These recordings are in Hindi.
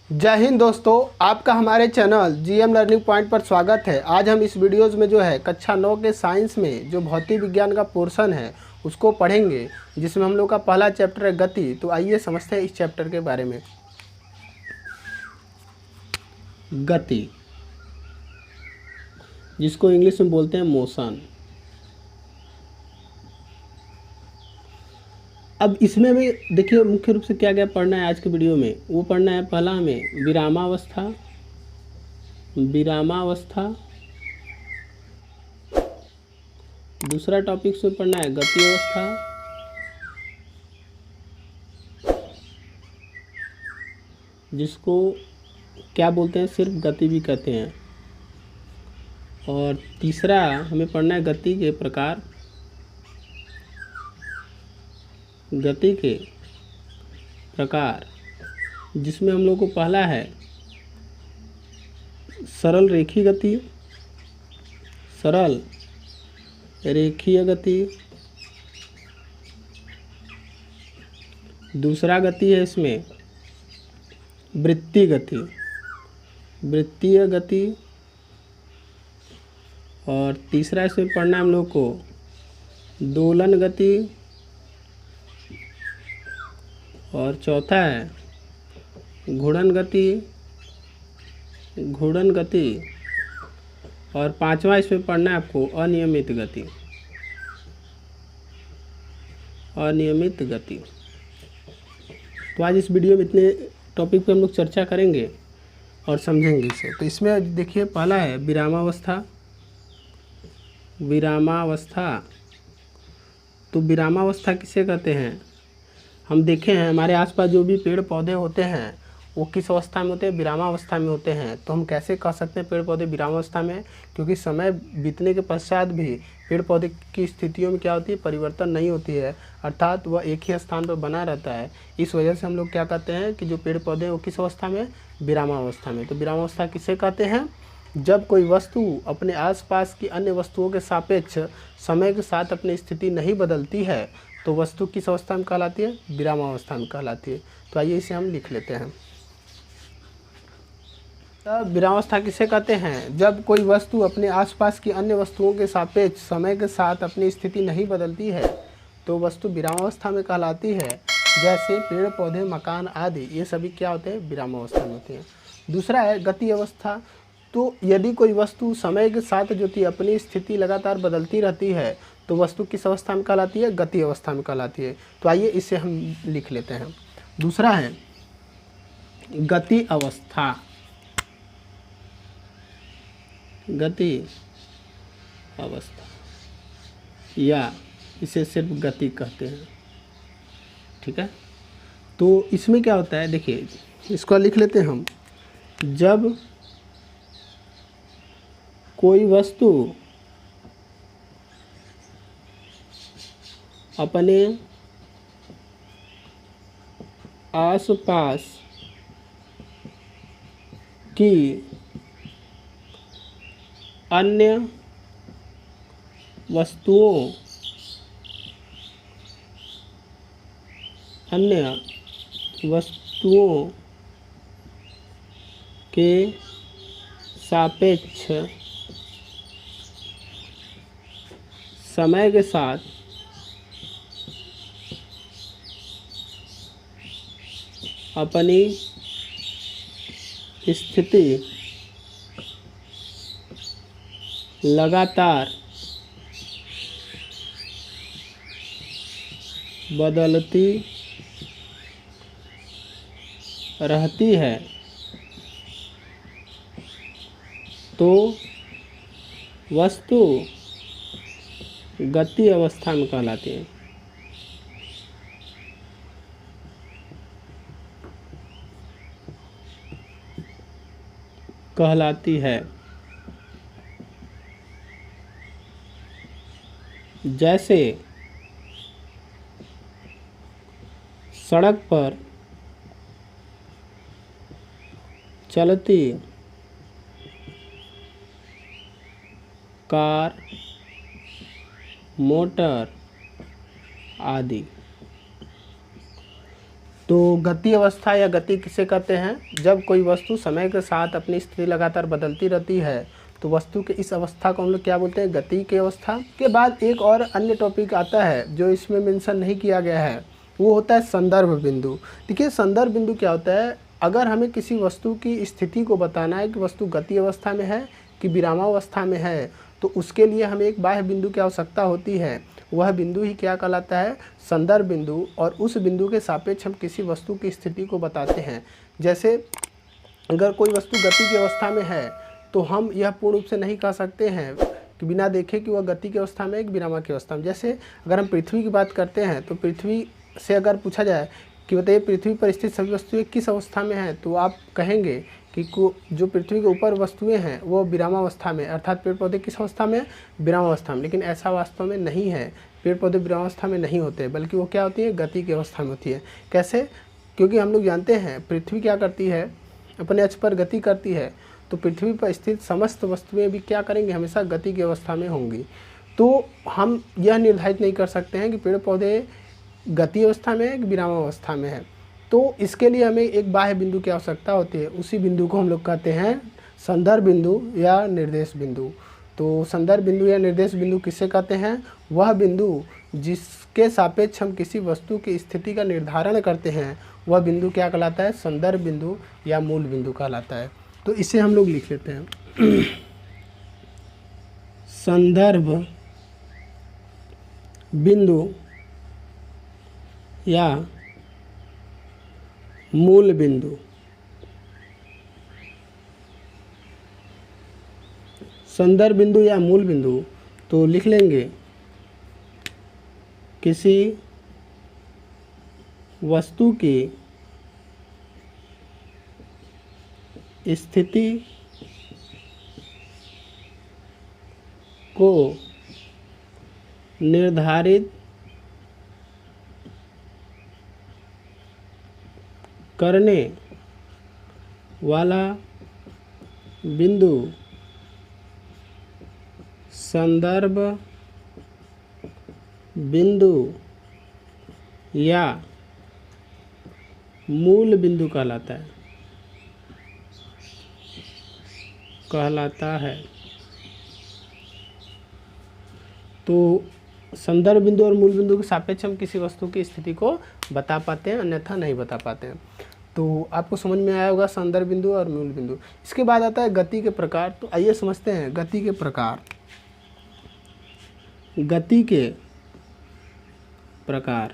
जय हिंद दोस्तों, आपका हमारे चैनल जीएम लर्निंग पॉइंट पर स्वागत है। आज हम इस वीडियोज़ में जो है कक्षा 9 के साइंस में जो भौतिक विज्ञान का पोर्शन है उसको पढ़ेंगे, जिसमें हम लोग का पहला चैप्टर है गति। तो आइए समझते हैं इस चैप्टर के बारे में। गति, जिसको इंग्लिश में बोलते हैं मोशन। अब इसमें भी देखिए मुख्य रूप से क्या क्या पढ़ना है आज के वीडियो में। वो पढ़ना है पहला हमें विरामावस्था, दूसरा टॉपिक से पढ़ना है गति अवस्था, जिसको क्या बोलते हैं, सिर्फ गति भी कहते हैं। और तीसरा हमें पढ़ना है गति के प्रकार, जिसमें हम लोग को पहला है सरल रेखीय गति, दूसरा गति है इसमें वृत्तीय गति, और तीसरा इसमें पढ़ना है हम लोग को दोलन गति, और चौथा है घूर्णन गति, और पांचवा इसमें पढ़ना है आपको अनियमित गति। तो आज इस वीडियो में इतने टॉपिक पे हम लोग चर्चा करेंगे और समझेंगे इसे। तो इसमें देखिए पहला है विरामावस्था। तो विरामावस्था किसे कहते हैं? हम देखे हैं हमारे आसपास जो भी पेड़ पौधे होते हैं वो किस अवस्था में होते हैं? विरामावस्था में होते हैं। तो हम कैसे कह सकते हैं पेड़ पौधे विरामावस्था में? क्योंकि समय बीतने के पश्चात भी पेड़ पौधे की स्थितियों में क्या होती है? परिवर्तन नहीं होती है, अर्थात वह एक ही स्थान पर बना रहता है। इस वजह से हम लोग क्या कहते हैं कि जो पेड़ पौधे हैं वो किस अवस्था में? विरामावस्था में। तो विरामावस्था किसे कहते हैं? जब कोई वस्तु अपने आसपास की अन्य वस्तुओं के सापेक्ष समय के साथ अपनी स्थिति नहीं बदलती है तो वस्तु किस अवस्था में कहलाती है? विरामावस्था में कहलाती है। तो आइए इसे हम लिख लेते हैं। विरामावस्था किसे कहते हैं? जब कोई वस्तु अपने आसपास की अन्य वस्तुओं के सापेक्ष समय के साथ अपनी स्थिति नहीं बदलती है तो वस्तु विरामावस्था में कहलाती है। जैसे पेड़ पौधे, मकान आदि, ये सभी क्या होते हैं? विरामावस्था में होते हैं। दूसरा है गति अवस्था। तो यदि कोई वस्तु समय के साथ जो थी अपनी स्थिति लगातार बदलती रहती है तो वस्तु किस अवस्था में कहलाती है? गति अवस्था में कहलाती है। तो आइए इसे हम लिख लेते हैं। दूसरा है गति अवस्था, या इसे सिर्फ गति कहते हैं। ठीक है, तो इसमें क्या होता है, देखिए इसको लिख लेते हैं हम। जब कोई वस्तु अपने आसपास की अन्य वस्तुओं के सापेक्ष समय के साथ अपनी स्थिति लगातार बदलती रहती है तो वस्तु गति अवस्था में कहलाती है। जैसे सड़क पर चलती कार, मोटर आदि। तो गति अवस्था या गति किसे कहते हैं? जब कोई वस्तु समय के साथ अपनी स्थिति लगातार बदलती रहती है तो वस्तु के इस अवस्था को हम लोग क्या बोलते हैं? गति की अवस्था। के बाद एक और अन्य टॉपिक आता है जो इसमें मेंशन नहीं किया गया है, वो होता है संदर्भ बिंदु। देखिए संदर्भ बिंदु क्या होता है? अगर हमें किसी वस्तु की स्थिति को बताना है कि वस्तु गति अवस्था में है कि विरामावस्था में है, तो उसके लिए हमें एक बाह्य बिंदु की आवश्यकता होती है। वह बिंदु ही क्या कहलाता है? संदर्भ बिंदु। और उस बिंदु के सापेक्ष हम किसी वस्तु की स्थिति को बताते हैं। जैसे अगर कोई वस्तु गति की अवस्था में है तो हम यह पूर्ण रूप से नहीं कह सकते हैं कि बिना देखे कि वह गति की अवस्था में है कि विराम की अवस्था में। जैसे अगर हम पृथ्वी की बात करते हैं तो पृथ्वी से अगर पूछा जाए कि बताइए पृथ्वी पर स्थित सभी वस्तुएं किस अवस्था में हैं, तो आप कहेंगे कि जो पृथ्वी के ऊपर वस्तुएं हैं वो विरामावस्था में, अर्थात पेड़ पौधे किस अवस्था में? विरामावस्था में। लेकिन ऐसा वास्तव में नहीं है, पेड़ पौधे विरामावस्था में नहीं होते, बल्कि वो क्या होती है? गति की अवस्था में होती है। कैसे? क्योंकि हम लोग जानते हैं पृथ्वी क्या करती है? अपने अक्ष पर गति करती है, तो पृथ्वी पर स्थित समस्त वस्तुएं भी क्या करेंगे? हमेशा गति की अवस्था में होंगी। तो हम यह निर्धारित नहीं कर सकते हैं कि पेड़ पौधे गति अवस्था में है कि विराम अवस्था में है। तो इसके लिए हमें एक बाह्य बिंदु की आवश्यकता होती है। उसी बिंदु को हम लोग कहते हैं संदर्भ बिंदु या निर्देश बिंदु। तो संदर्भ बिंदु या निर्देश बिंदु किसे कहते हैं? वह बिंदु जिसके सापेक्ष हम किसी वस्तु की स्थिति का निर्धारण करते हैं, वह बिंदु क्या कहलाता है? संदर्भ बिंदु या मूल बिंदु कहलाता है। तो इसे हम लोग लिख लेते हैं संदर्भ बिंदु या मूल बिंदु। संदर्भ बिंदु या मूल बिंदु तो लिख लेंगे किसी वस्तु की स्थिति को निर्धारित करने वाला बिंदु संदर्भ बिंदु या मूल बिंदु कहलाता है। तो संदर्भ बिंदु और मूल बिंदु के सापेक्ष हम किसी वस्तु की स्थिति को बता पाते हैं, अन्यथा नहीं बता पाते हैं। तो आपको समझ में आया होगा संदर्भ बिंदु और मूल बिंदु। इसके बाद आता है गति के प्रकार। तो आइए समझते हैं गति के प्रकार। गति के प्रकार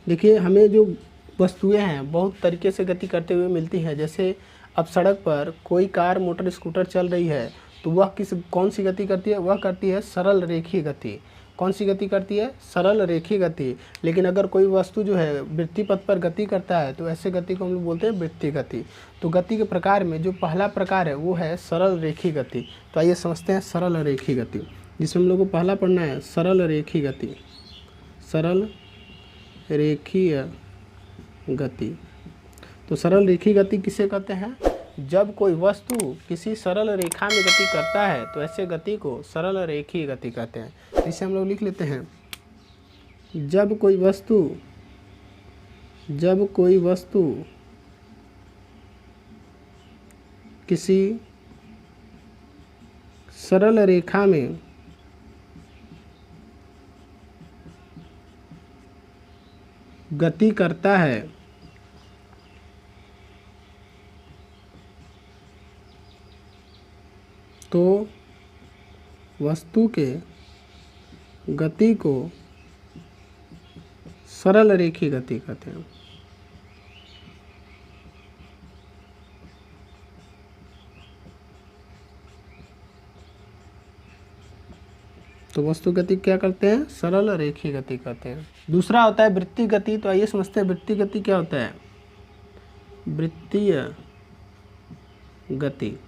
देखिए, हमें जो वस्तुएं हैं बहुत तरीके से गति करते हुए मिलती हैं। जैसे अब सड़क पर कोई कार, मोटर, स्कूटर चल रही है तो वह कौन सी गति करती है? वह करती है सरल रेखीय गति। कौन सी गति करती है? सरल रेखीय गति। लेकिन अगर कोई वस्तु जो है वृत्तीय पथ पर गति करता है तो ऐसे गति को हम लोग बोलते हैं वृत्तीय गति। तो गति के प्रकार में जो पहला प्रकार है वो है सरल रेखीय गति। तो आइए समझते हैं सरल रेखीय गति, जिसमें हम लोग को पहला पढ़ना है सरल रेखीय गति। सरल रेखीय गति। तो सरल रेखीय गति किसे कहते हैं? जब कोई वस्तु किसी सरल रेखा में गति करता है तो ऐसे गति को सरल रेखीय गति कहते हैं। तो इसे हम लोग लिख लेते हैं, जब कोई वस्तु किसी सरल रेखा में गति करता है तो वस्तु के गति को सरल रेखीय गति कहते हैं। तो वस्तु गति क्या करते हैं? सरल रेखीय गति कहते हैं। दूसरा होता है वृत्तीय गति। तो आइए समझते हैं वृत्तीय गति क्या होता है। वृत्तीय गति,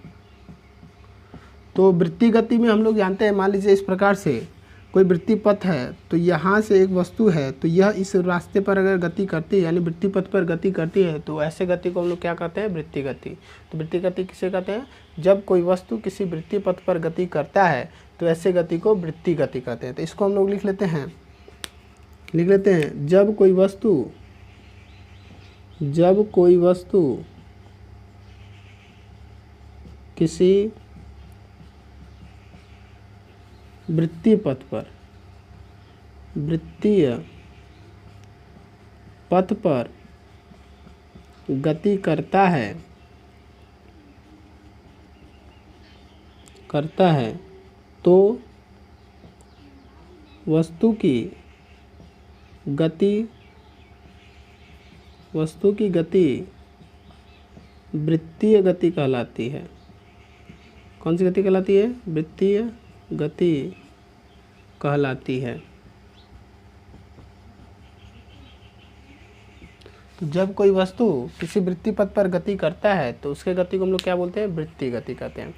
तो वृत्तीय गति में हम लोग जानते हैं, मान लीजिए इस प्रकार से कोई वृत्तीय पथ है तो यहाँ से एक वस्तु है तो यह इस रास्ते पर अगर गति करती है, यानी वृत्तीय पथ पर गति करती है, तो ऐसे गति को हम लोग क्या कहते हैं? वृत्तीय गति। तो वृत्तीय गति किसे कहते हैं? जब कोई वस्तु किसी वृत्तीय पथ पर गति करता है तो ऐसे गति को वृत्तीय गति कहते हैं। तो इसको हम लोग लिख लेते हैं, जब कोई वस्तु जब कोई वस्तु किसी वृत्तीय पथ पर गति करता है तो वस्तु की गति वृत्तीय गति कहलाती है। कौन सी गति कहलाती है? वृत्तीय गति कहलाती है। तो जब कोई वस्तु किसी वृत्तीय पथ पर गति करता है तो उसके गति को हम लोग क्या बोलते हैं? वृत्तीय गति कहते हैं।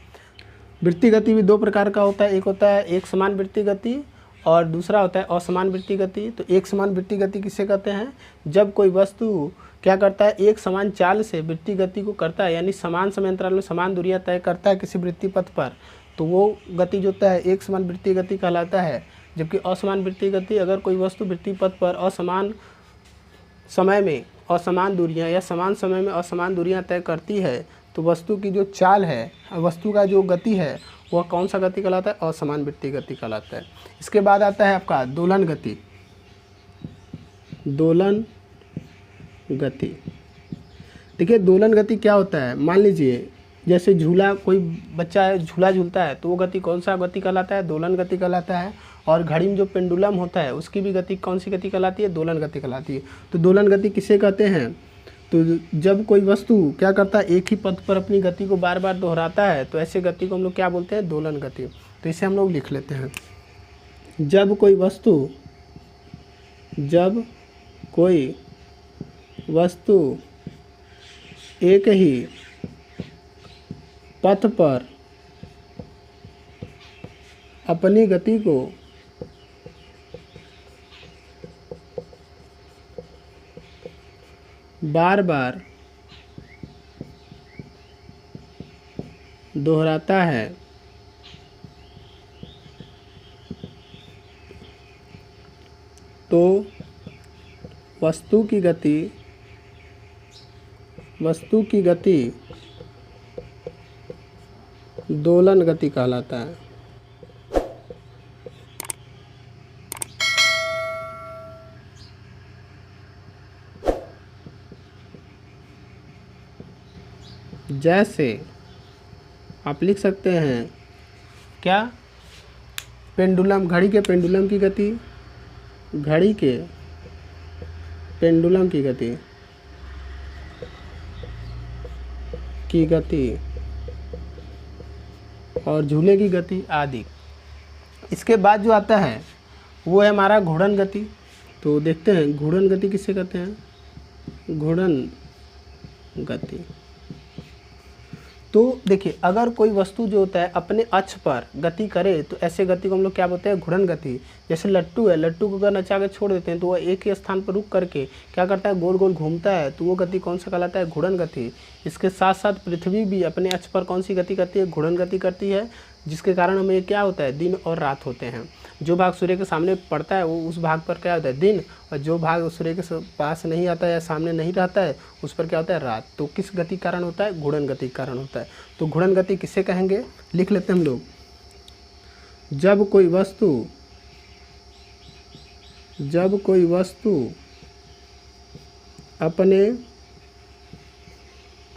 वृत्तीय गति भी दो प्रकार का होता है, एक होता है एक समान वृत्तीय गति और दूसरा होता है असमान वृत्तीय गति। तो एक समान वृत्तीय गति किसे कहते हैं? जब कोई वस्तु क्या करता है? एक समान चाल से वृत्तीय गति को करता है, यानी समान समय अंतराल में समान दूरियां तय करता है किसी वृत्तीय पथ पर, तो वो गति जो होता है एक समान वृत्तीय गति कहलाता है। जबकि असमान वृत्तीय गति, अगर कोई वस्तु वृत्तीय पथ पर असमान समय में असमान दूरियां या समान समय में असमान दूरियां तय करती है तो वस्तु की जो चाल है, वस्तु का जो गति है, वह कौन सा गति कहलाता है? असमान वृत्तीय गति कहलाता है। इसके बाद आता है आपका दोलन गति। दोलन गति, देखिए दोलन गति क्या होता है? मान लीजिए जैसे झूला, कोई बच्चा है झूला झूलता है तो वो गति कौन सा गति कहलाता है? दोलन गति कहलाता है। और घड़ी में जो पेंडुलम होता है उसकी भी गति कौन सी गति कहलाती है? दोलन गति कहलाती है। तो दोलन गति किसे कहते हैं? तो जब कोई वस्तु क्या करता है? एक ही पथ पर अपनी गति को बार बार दोहराता है तो ऐसे गति को हम लोग क्या बोलते हैं? दोलन गति। तो इसे हम लोग लिख लेते हैं। जब कोई वस्तु एक ही पथ पर अपनी गति को बार बार दोहराता है तो वस्तु की गति दोलन गति कहलाता है। जैसे आप लिख सकते हैं क्या? पेंडुलम, घड़ी के पेंडुलम की गति, घड़ी के पेंडुलम की गति और झूले की गति आदि। इसके बाद जो आता है वो है हमारा घूर्णन गति। तो देखते हैं घूर्णन गति किसे कहते हैं? घूर्णन गति, तो देखिए अगर कोई वस्तु जो होता है अपने अक्ष पर गति करे तो ऐसे गति को हम लोग क्या बोलते हैं? घूर्णन गति। जैसे लट्टू है, लट्टू को अगर नचा के छोड़ देते हैं तो वह एक ही स्थान पर रुक करके क्या करता है? गोल गोल घूमता है, तो वो गति कौन सा कहलाता है? घूर्णन गति। इसके साथ साथ पृथ्वी भी अपने अक्ष पर कौन सी गति करती है? घूर्णन गति करती है, जिसके कारण हमें क्या होता है? दिन और रात होते हैं। जो भाग सूर्य के सामने पड़ता है वो उस भाग पर क्या होता है? दिन, और जो भाग सूर्य के पास नहीं आता है या सामने नहीं रहता है उस पर क्या होता है? रात। तो किस गति कारण होता है? घूर्णन गति कारण होता है। तो घूर्णन गति किसे कहेंगे? लिख लेते हैं हम लोग। जब कोई वस्तु अपने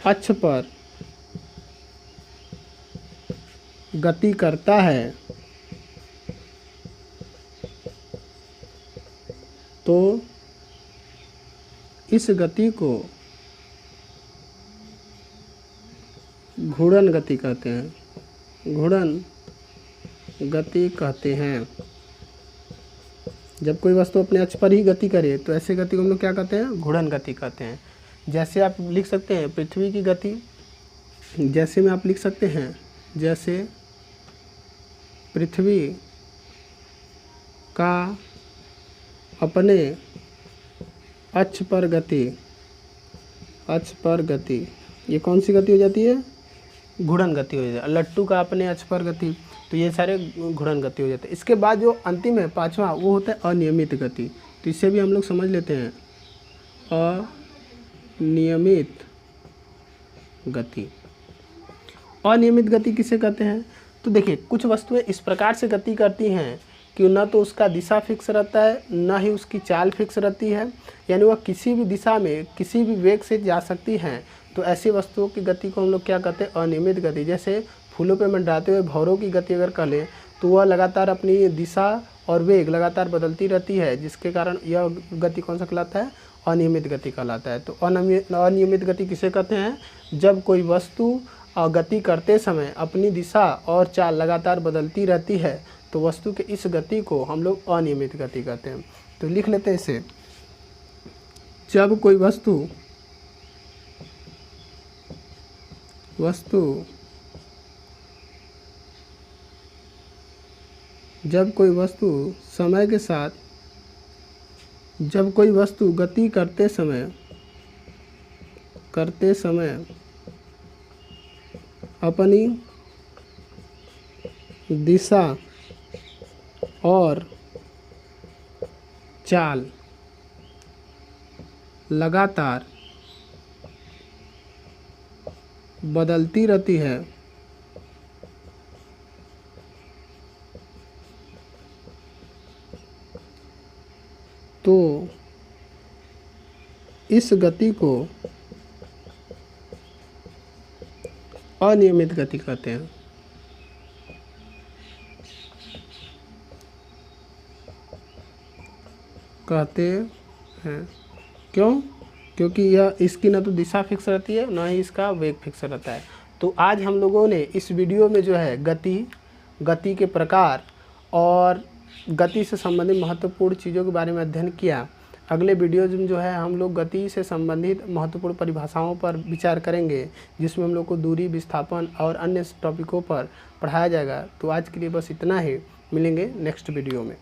अक्ष पर गति करता है तो इस गति को घूर्णन गति कहते हैं। घूर्णन गति कहते हैं। जब कोई वस्तु अपने अक्ष पर ही गति करे तो ऐसे गति को हम लोग क्या कहते हैं? घूर्णन गति कहते हैं। जैसे आप लिख सकते हैं पृथ्वी की गति, जैसे में आप लिख सकते हैं जैसे पृथ्वी का अपने अक्ष पर गति, ये कौन सी गति हो जाती है? घूर्णन गति हो जाती है। लट्टू का अपने अक्ष पर गति, तो ये सारे घूर्णन गति हो जाते हैं। इसके बाद जो अंतिम है पांचवा, वो होता है अनियमित गति। तो इससे भी हम लोग समझ लेते हैं अनियमित गति। अनियमित गति किसे कहते हैं? तो देखिए, कुछ वस्तुएं इस प्रकार से गति करती हैं कि न तो उसका दिशा फिक्स रहता है, न ही उसकी चाल फिक्स रहती है, यानी वह किसी भी दिशा में किसी भी वेग से जा सकती हैं। तो ऐसी वस्तुओं की गति को हम लोग क्या कहते हैं? अनियमित गति। जैसे फूलों पे मंडराते हुए भंवरों की गति अगर कर लें तो वह लगातार अपनी दिशा और वेग लगातार बदलती रहती है, जिसके कारण यह गति कौन सा कहलाता है? अनियमित गति कहलाता है। तो अनियमित गति किसे कहते हैं? जब कोई वस्तु गति करते समय अपनी दिशा और चाल लगातार बदलती रहती है तो वस्तु के इस गति को हम लोग अनियमित गति कहते हैं। तो लिख लेते हैं इसे। जब कोई वस्तु समय के साथ, जब कोई वस्तु गति करते समय अपनी दिशा और चाल लगातार बदलती रहती है तो इस गति को अनियमित गति कहते हैं। क्यों? क्योंकि यह इसकी ना तो दिशा फिक्स रहती है, ना ही इसका वेग फिक्स रहता है। तो आज हम लोगों ने इस वीडियो में जो है गति के प्रकार और गति से संबंधित महत्वपूर्ण चीज़ों के बारे में अध्ययन किया। अगले वीडियोज में जो है हम लोग गति से संबंधित महत्वपूर्ण परिभाषाओं पर विचार करेंगे, जिसमें हम लोग को दूरी, विस्थापन और अन्य टॉपिकों पर पढ़ाया जाएगा। तो आज के लिए बस इतना ही, मिलेंगे नेक्स्ट वीडियो में।